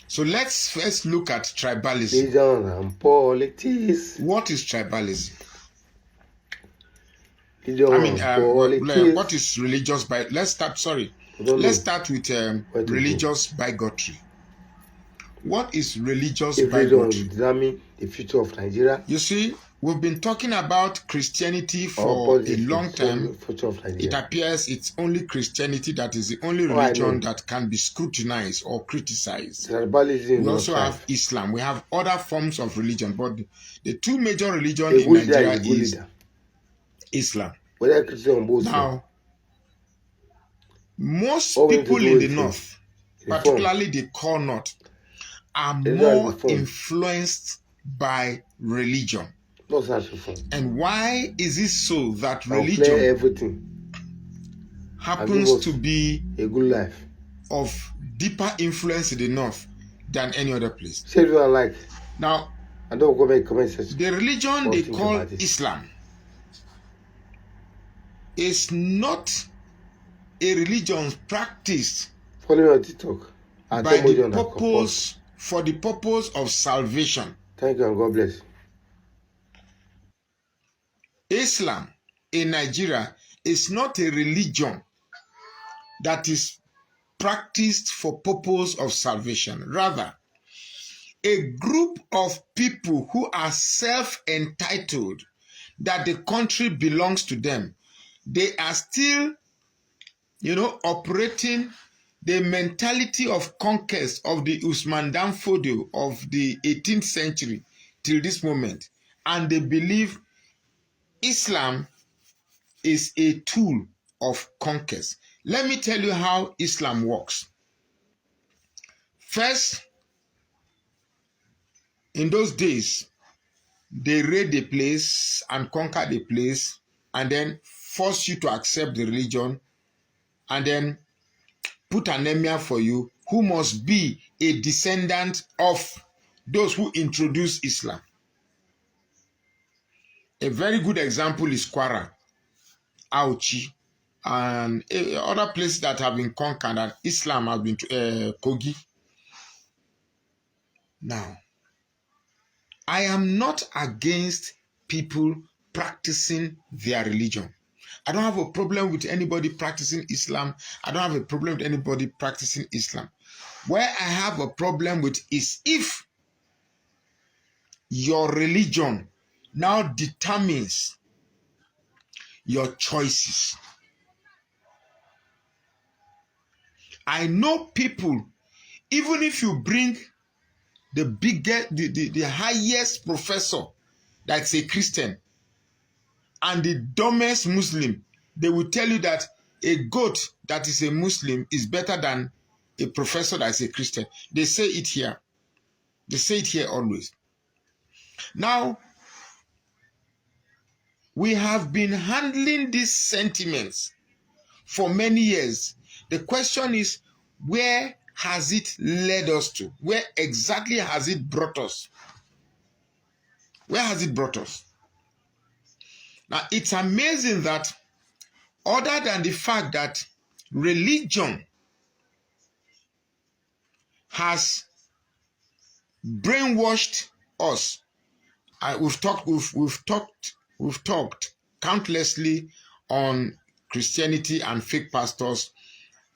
So let's first look at tribalism. Religion and politics. What is tribalism? Religion and politics. What is religious bigotry? Let's start with religious bigotry. What is religious bigotry? Determine the future of Nigeria. You see, we've been talking about Christianity for a long time. It appears it's only Christianity that is the only religion that can be scrutinized or criticized. Tribalism. We also have Islam. We have other forms of religion, but the two major religions in Nigeria is Islam. Now, most people in the north, particularly the core north, are more influenced by religion. And why is it so that religion happens to be a good life of deeper influence in the north than any other place? Now, the religion they call Islam is not a religion practiced for the purpose of salvation. Thank you and God bless. Islam in Nigeria is not a religion that is practiced for purpose of salvation. Rather, a group of people who are self-entitled that the country belongs to them. They are still, operating the mentality of conquest of the Usman Dan Fodio of the 18th century till this moment. And they believe Islam is a tool of conquest. Let me tell you how Islam works. First, in those days, they raid the place and conquer the place and then force you to accept the religion and then put an emir for you who must be a descendant of those who introduced Islam. A very good example is Kwara, Auchi, and other places that have been conquered and Islam has been Kogi. Now, I am not against people practicing their religion. I don't have a problem with anybody practicing Islam. I don't have a problem with anybody practicing Islam. Where I have a problem with is if your religion now determines your choices. I know people, even if you bring the biggest, the highest professor that's a Christian and the dumbest Muslim, they will tell you that a goat that is a Muslim is better than a professor that is a Christian. They say it here. They say it here always. Now, we have been handling these sentiments for many years. The question is, where has it led us to? Where exactly has it brought us? Where has it brought us? Now, it's amazing that other than the fact that religion has brainwashed us, we've talked countlessly on Christianity and fake pastors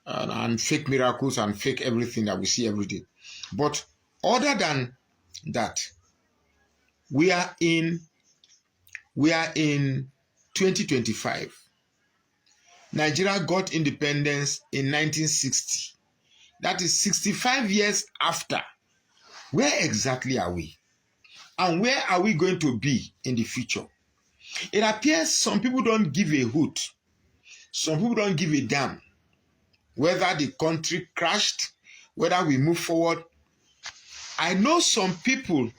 and fake miracles and fake everything that we see every day. But other than that, we are in 2025. Nigeria got independence in 1960. That is 65 years after. Where exactly are we? And where are we going to be in the future? It appears some people don't give a hoot. Some people don't give a damn whether the country crashed, whether we move forward. I know some people.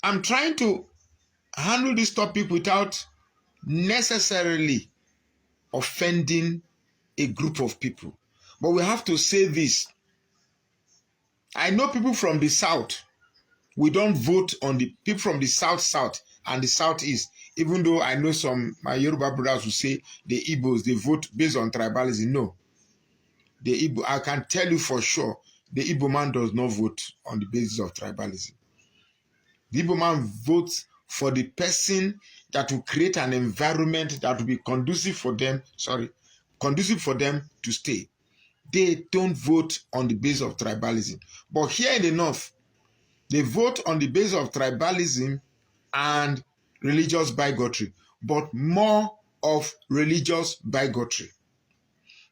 I'm trying to handle this topic without necessarily offending a group of people. But we have to say this. I know people from the South. We don't vote on the people from the South and the Southeast. Even though I know my Yoruba brothers who say the Igbos, they vote based on tribalism. No. The Igbo, I can tell you for sure, the Igbo man does not vote on the basis of tribalism. The Igbo man votes for the person that will create an environment that will be conducive for them, conducive for them to stay. They don't vote on the basis of tribalism. But here in the North, they vote on the basis of tribalism and religious bigotry, but more of religious bigotry.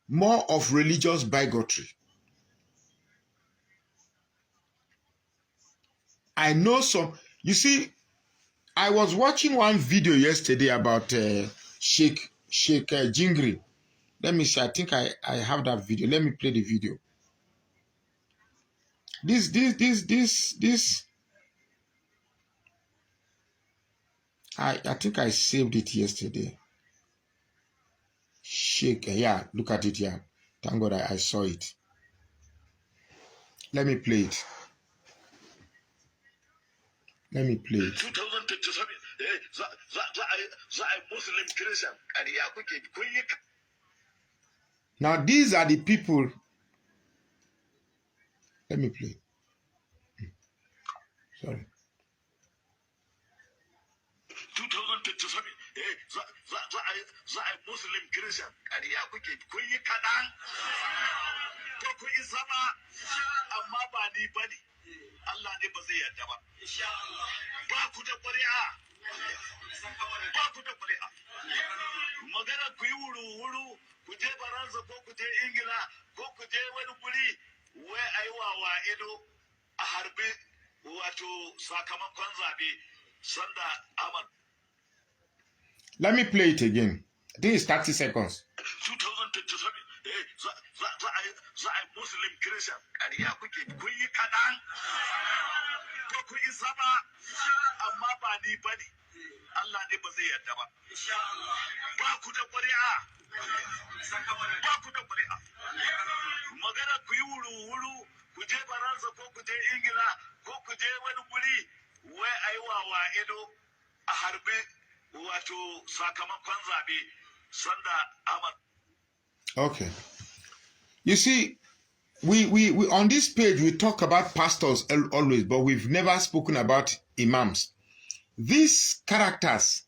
More of religious bigotry. I know some, you see, I was watching one video yesterday about Sheikh Jingri. Let me see, I think I have that video. Let me play the video. I think I saved it yesterday. Sheikh, yeah, look at it here. Thank God I saw it. Let me play it. Let me play it. 2027, Muslim Christian. Now these are the people. Let me play. Sorry. 2027, Muslim Christian. Allah ne ba zai yarda ba. Ba ku da ƙuri'a. Ba ku da ƙuri'a. Magana ku yi wuru-wuru, ku je Faransa ko ku je Ingila ko ku je wani guri wai a yi wawa ido a harbi wato sakamakon zaɓe sanda Ahmad. Let me play it again. This is 30 seconds. 2027. Za a Muslim Christian ƙarya kuke kun yi kaɗan ko kun yi sama amma ba ni ba ne Allah ne ba zai yarda ba ba ku da ƙuri'a ba ku da ƙuri'a magana ku yi wuru-wuru ku je Faransa ko ku je Ingila ko ku je wani guri wai a yi wawa ido a harbi wato sakamakon zaɓe sanda Ahmad. Okay. You see, we on this page we talk about pastors always, but we've never spoken about imams. These characters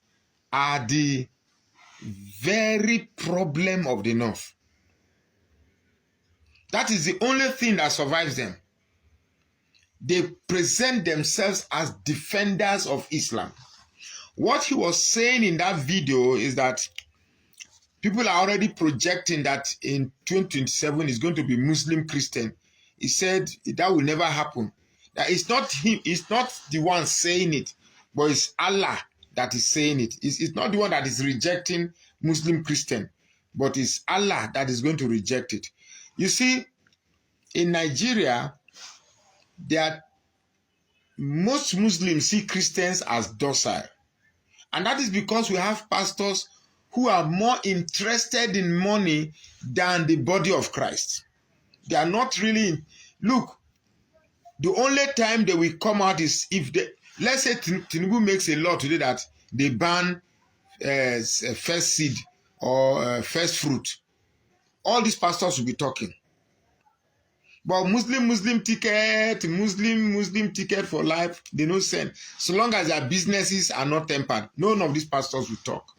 are the very problem of the North. That is the only thing that survives them. They present themselves as defenders of Islam. What he was saying in that video is that people are already projecting that in 2027 is going to be Muslim Christian. He said that will never happen. That it's not him, it's not the one saying it, but it's Allah that is saying it. It's not the one that is rejecting Muslim Christian, but it's Allah that is going to reject it. You see, in Nigeria, most Muslims see Christians as docile. And that is because we have pastors who are more interested in money than the body of Christ. They are not really, look, the only time they will come out is if they, let's say Tinubu makes a law today that they ban first seed or first fruit. All these pastors will be talking. But Muslim ticket, Muslim ticket for life, they don't send. So long as their businesses are not tempered, none of these pastors will talk.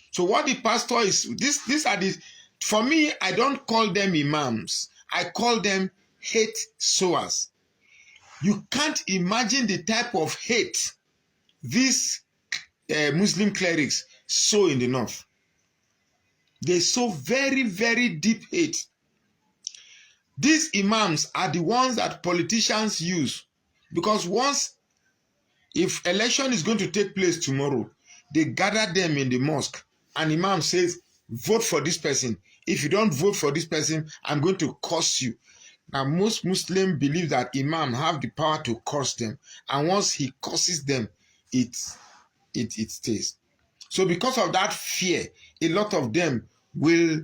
So what the pastor is, these are the, for me, I don't call them imams. I call them hate sowers. You can't imagine the type of hate these Muslim clerics sow in the North. They sow very, very deep hate. These imams are the ones that politicians use, because once, if election is going to take place tomorrow, they gather them in the mosque, and imam says, vote for this person. If you don't vote for this person, I'm going to curse you. Now, most Muslims believe that imam have the power to curse them, and once he curses them, it stays. So because of that fear, a lot of them will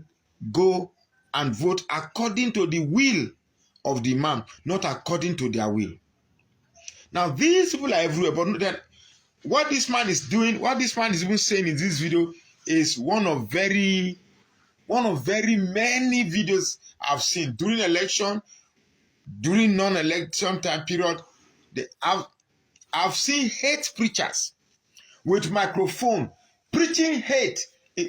go and vote according to the will of the imam, not according to their will. Now, these people are everywhere, but then what this man is doing, what this man is even saying in this video is one of very one of very many videos I've seen during election, during non-election time period. I've seen hate preachers with microphone preaching hate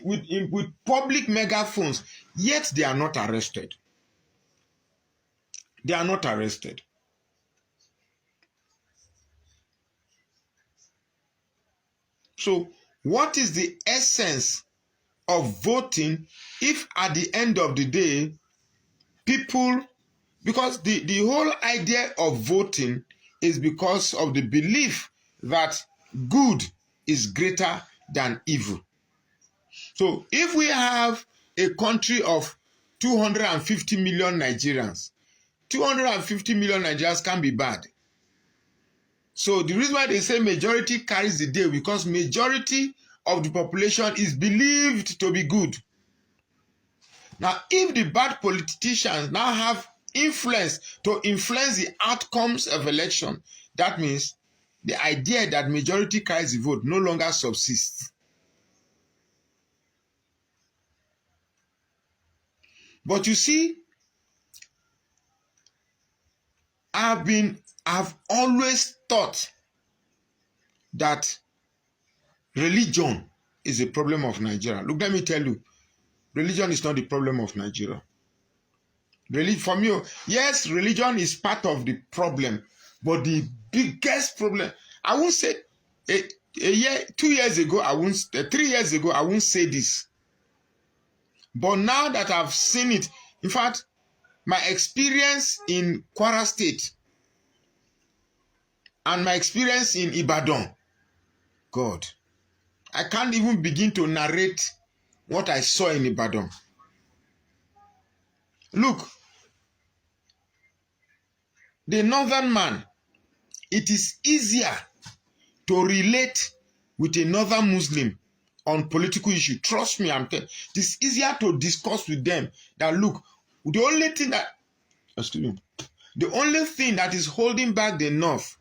with public megaphones, yet they are not arrested. They are not arrested. So, what is the essence of voting if at the end of the day, people, because the whole idea of voting is because of the belief that good is greater than evil. So if we have a country of 250 million Nigerians, 250 million Nigerians can be bad. So the reason why they say majority carries the day, because majority of the population is believed to be good. Now, if the bad politicians now have influence to influence the outcomes of election, that means the idea that majority carries the vote no longer subsists. But you see, I've always thought that religion is a problem of Nigeria. Look, let me tell you, religion is not the problem of Nigeria. For me, yes, religion is part of the problem, but the biggest problem, I won't say a year, 2 years ago, 3 years ago, I won't say this. But now that I've seen it, in fact, my experience in Kwara State and my experience in Ibadan, God, I can't even begin to narrate what I saw in Ibadan. Look, the northern man, it is easier to relate with a northern Muslim on political issue. Trust me, I'm telling you, it is easier to discuss with them that, look, the only thing that is holding back the North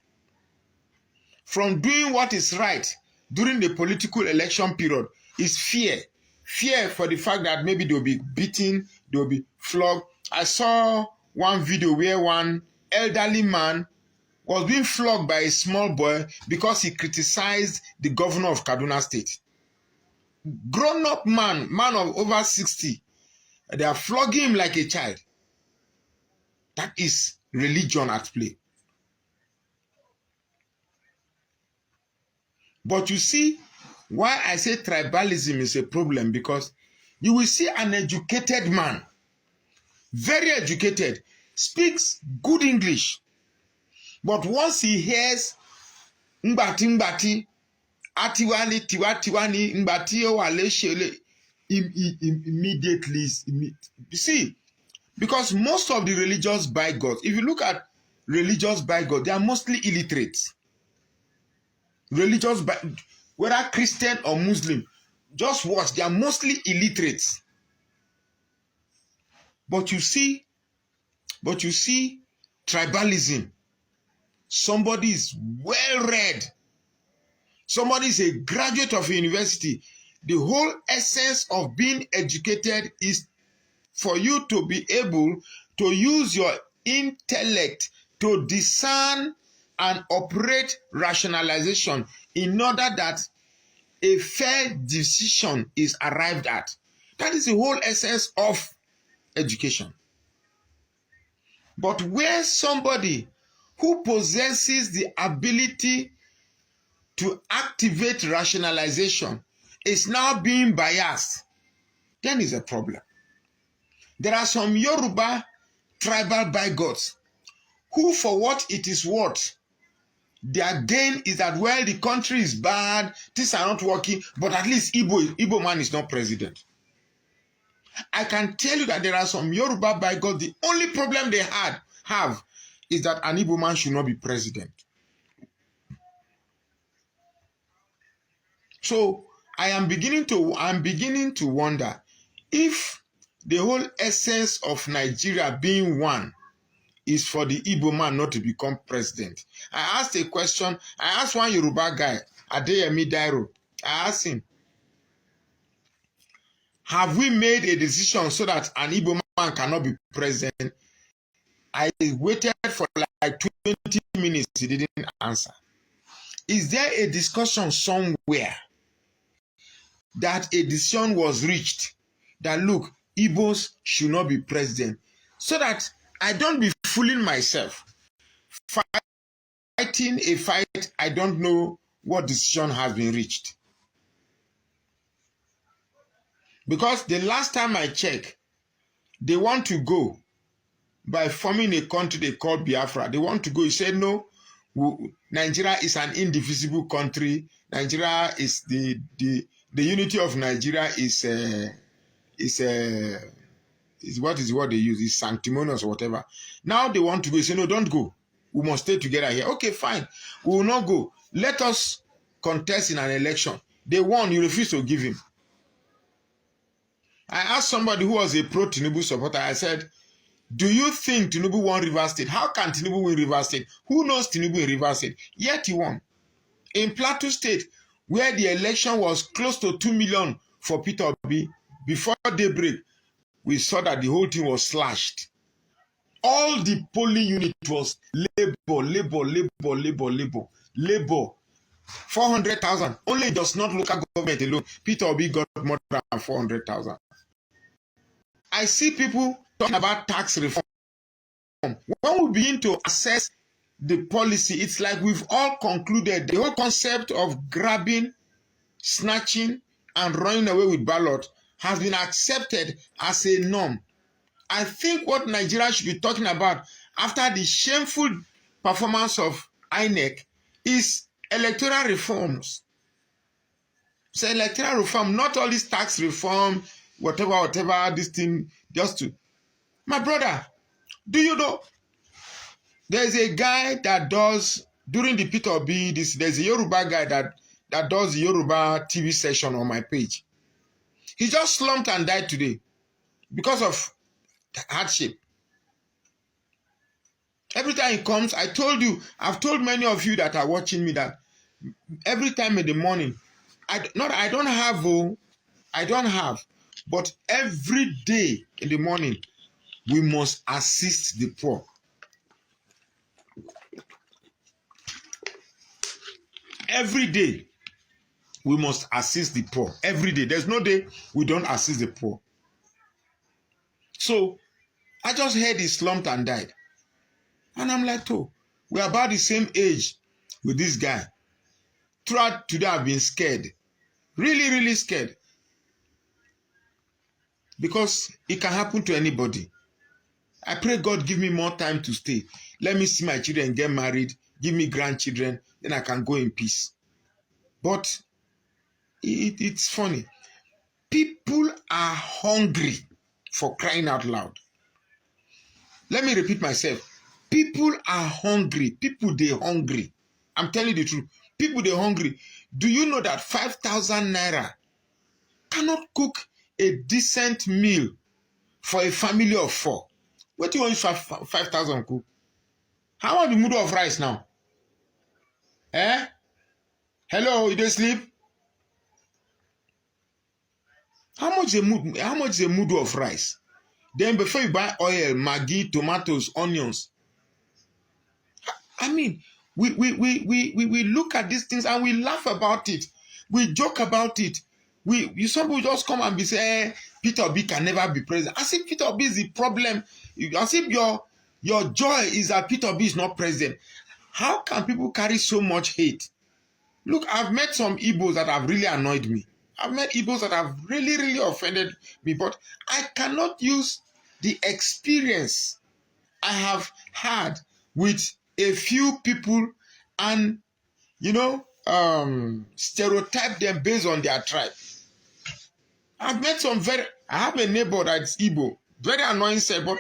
from doing what is right during the political election period is fear. Fear for the fact that maybe they'll be beaten, they'll be flogged. I saw one video where one elderly man was being flogged by a small boy because he criticized the governor of Kaduna State. Grown-up man of over 60, they are flogging him like a child. That is religion at play. But you see, why I say tribalism is a problem, because you will see an educated man, very educated, speaks good English, but once he hears ngbati, atiwani, tiwani, ngbati wale shele, immediately, you see, because most of the religious bigots, if you look at religious bigots, they are mostly illiterate. Whether Christian or Muslim, just watch, they are mostly illiterate. But you see, tribalism, somebody is well read, somebody is a graduate of a university. The whole essence of being educated is for you to be able to use your intellect to discern and operate rationalization in order that a fair decision is arrived at. That is the whole essence of education. But where somebody who possesses the ability to activate rationalization is now being biased, then is a problem. There are some Yoruba tribal bigots who, for what it is worth, their gain is that, well, the country is bad, things are not working, but at least Igbo man is not president. I can tell you that there are some Yoruba bigots, the only problem they have is that an Igbo man should not be president. So I'm beginning to wonder if the whole essence of Nigeria being one is for the Igbo man not to become president. I asked a question. I asked one Yoruba guy, Adeyemi Dairo. I asked him, have we made a decision so that an Igbo man cannot be president? I waited for like 20 minutes. He didn't answer. Is there a discussion somewhere that a decision was reached that, look, Igbos should not be president, so that I don't be fooling myself, fighting a fight I don't know what decision has been reached? Because the last time I checked, they want to go by forming a country they call Biafra. They want to go. He said, no, Nigeria is an indivisible country. Nigeria is the unity of Nigeria is what is what they use, is sanctimonious or whatever. Now they want to go. They say, no, don't go. We must stay together here. Okay, fine. We will not go. Let us contest in an election. They won. You refuse to give him. I asked somebody who was a pro-Tinubu supporter, I said, do you think Tinubu won Rivers State? How can Tinubu win Rivers State? Who knows Tinubu in Rivers State? Yet he won. In Plateau State, where the election was close to 2 million for Peter Obi, before daybreak, we saw that the whole thing was slashed. All the polling unit was labor. 400,000. Only does not local government alone. Peter Obi got more than 400,000. I see people talking about tax reform. When we begin to assess the policy, it's like we've all concluded the whole concept of grabbing, snatching, and running away with ballot has been accepted as a norm. I think what Nigeria should be talking about after the shameful performance of INEC is electoral reforms. So electoral reform, not all this tax reform, whatever, this thing, just to... My brother, do you know, there's a guy that does, during the Peter Obi, there's a Yoruba guy that does the Yoruba TV session on my page. He just slumped and died today because of hardship. Every time he comes, I've told many of you that are watching me that every time in the morning, I don't have, but every day in the morning, we must assist the poor. Every day, we must assist the poor. Every day. There's no day we don't assist the poor. So, I just heard he slumped and died. And I'm like, oh, we're about the same age with this guy. Throughout today, I've been scared. Really, really scared. Because it can happen to anybody. I pray God give me more time to stay. Let me see my children get married, give me grandchildren, then I can go in peace. But it's funny. People are hungry, for crying out loud. Let me repeat myself. People are hungry. People, they hungry. I'm telling you the truth. People, they hungry. Do you know that 5,000 naira cannot cook a decent meal for a family of 4? What do you want 5,000 cook? How much the mood of rice now? Hello, you don't sleep? How much is a mood of rice? Then before you buy oil, Maggi, tomatoes, onions. I mean, we look at these things and we laugh about it. We joke about it. Some people just come and be say, Peter Obi can never be president. As if Peter Obi is the problem. As if your joy is that Peter Obi is not president. How can people carry so much hate? Look, I've met some Igbos that have really annoyed me. I've met Igbos that have really, really offended me. But I cannot use the experience I have had with a few people and, stereotype them based on their tribe. I've met I have a neighbor that's Igbo, very annoying, but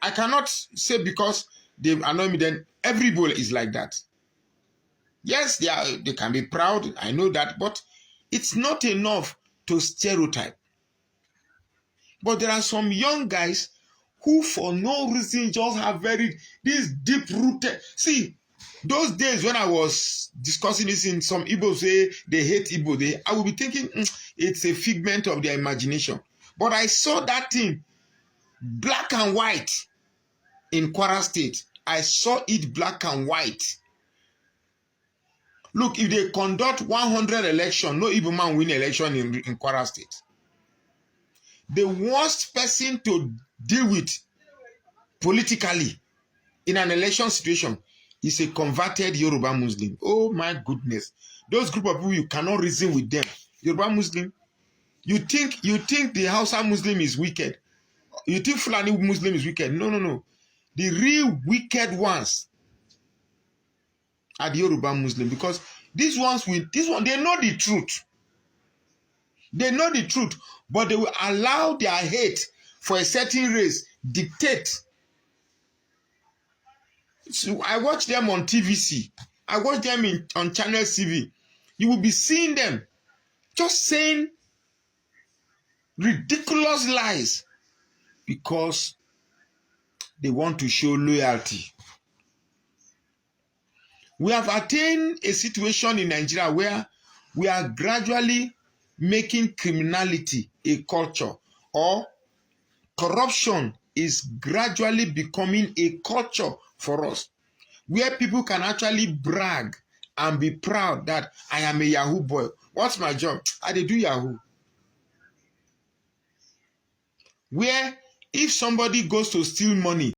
I cannot say because they annoy me, then every Igbo is like that. Yes, they can be proud, I know that, but it's not enough to stereotype. But there are some young guys who for no reason just have this deep-rooted... See, those days when I was discussing this, in some Igbo say they hate Igbo, I will be thinking it's a figment of their imagination. But I saw that thing black and white in Kwara State. I saw it black and white. Look, if they conduct 100 election, no Igbo man win election in Kwara State. The worst person to deal with politically in an election situation is a converted Yoruba Muslim. Oh my goodness. Those group of people, you cannot reason with them. Yoruba Muslim, you think the Hausa Muslim is wicked. You think Fulani Muslim is wicked. No, no, no. The real wicked ones are the Yoruba Muslim, because these ones, they know the truth. They know the truth, but they will allow their hate for a certain race dictate. So I watch them on TVC. I watch them on Channel TV. You will be seeing them just saying ridiculous lies because they want to show loyalty. We have attained a situation in Nigeria where we are gradually making criminality a culture, or corruption is gradually becoming a culture for us, where people can actually brag and be proud that I am a Yahoo boy. What's my job? I do Yahoo. Where if somebody goes to steal money,